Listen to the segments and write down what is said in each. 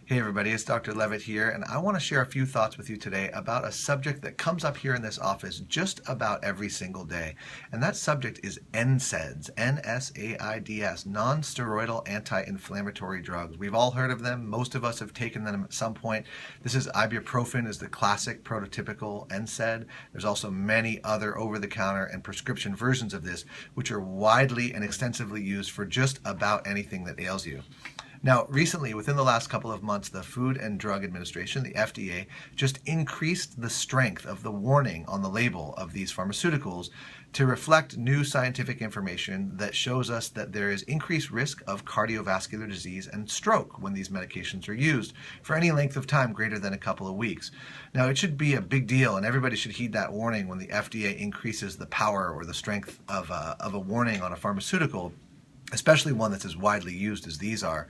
Hey everybody, it's Dr. Levitt here, and I want to share a few thoughts with you today about a subject that comes up here in this office just about every single day. And that subject is NSAIDs, N-S-A-I-D-S, non-steroidal anti-inflammatory drugs. We've all heard of them. Most of us have taken them at some point. This is ibuprofen is the classic prototypical NSAID. There's also many other over-the-counter and prescription versions of this, which are widely and extensively used for just about anything that ails you. Now, recently, within the last couple of months, the Food and Drug Administration, the FDA, just increased the strength of the warning on the label of these pharmaceuticals to reflect new scientific information that shows us that there is increased risk of cardiovascular disease and stroke when these medications are used for any length of time greater than a couple of weeks. Now, it should be a big deal, and everybody should heed that warning when the FDA increases the power or the strength of a warning on a pharmaceutical, especially one that's as widely used as these are.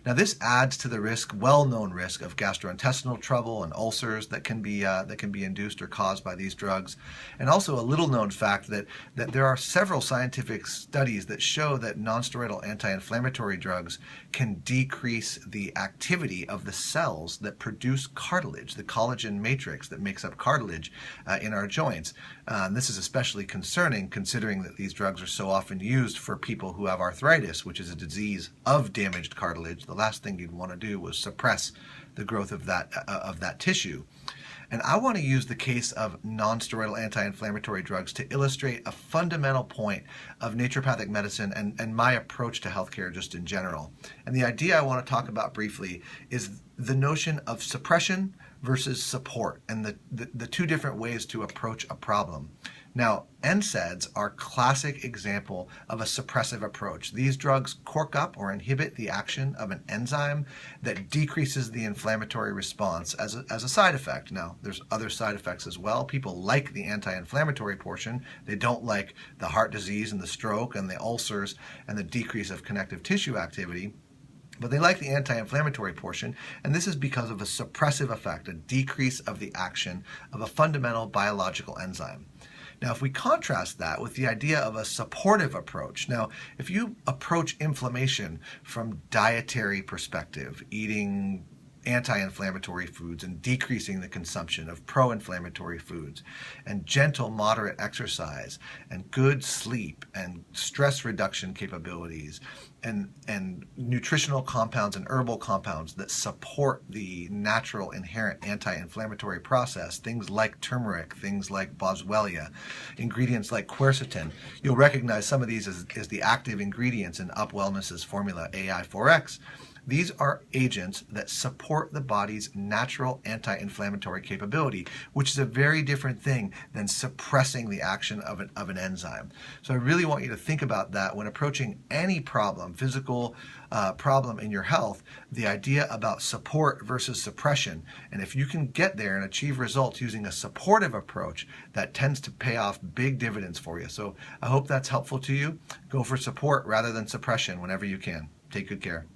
Now, this adds to the risk, well-known risk, of gastrointestinal trouble and ulcers that can be induced or caused by these drugs. And also a little-known fact that there are several scientific studies that show that non-steroidal anti-inflammatory drugs can decrease the activity of the cells that produce cartilage, the collagen matrix that makes up cartilage in our joints. This is especially concerning considering that these drugs are so often used for people who have arthritis, which is a disease of damaged cartilage. The last thing you'd want to do was suppress the growth of that tissue. And I want to use the case of non-steroidal anti-inflammatory drugs to illustrate a fundamental point of naturopathic medicine and my approach to healthcare just in general. And the idea I want to talk about briefly is the notion of suppression versus support and the two different ways to approach a problem. Now, NSAIDs are a classic example of a suppressive approach. These drugs cork up or inhibit the action of an enzyme that decreases the inflammatory response as a side effect. Now, there's other side effects as well. People like the anti-inflammatory portion. They don't like the heart disease and the stroke and the ulcers and the decrease of connective tissue activity. But they like the anti-inflammatory portion, and this is because of a suppressive effect, a decrease of the action of a fundamental biological enzyme. Now, if we contrast that with the idea of a supportive approach, now, if you approach inflammation from dietary perspective, eating anti-inflammatory foods and decreasing the consumption of pro-inflammatory foods, and gentle, moderate exercise, and good sleep, and stress reduction capabilities, and nutritional compounds and herbal compounds that support the natural inherent anti-inflammatory process, things like turmeric, things like boswellia, ingredients like quercetin. You'll recognize some of these as the active ingredients in Up Wellness's formula AI4X. These are agents that support the body's natural anti-inflammatory capability, which is a very different thing than suppressing the action of an enzyme. So I really want you to think about that when approaching any problem, physical problem in your health, the idea about support versus suppression. And if you can get there and achieve results using a supportive approach, that tends to pay off big dividends for you. So I hope that's helpful to you. Go for support rather than suppression whenever you can. Take good care.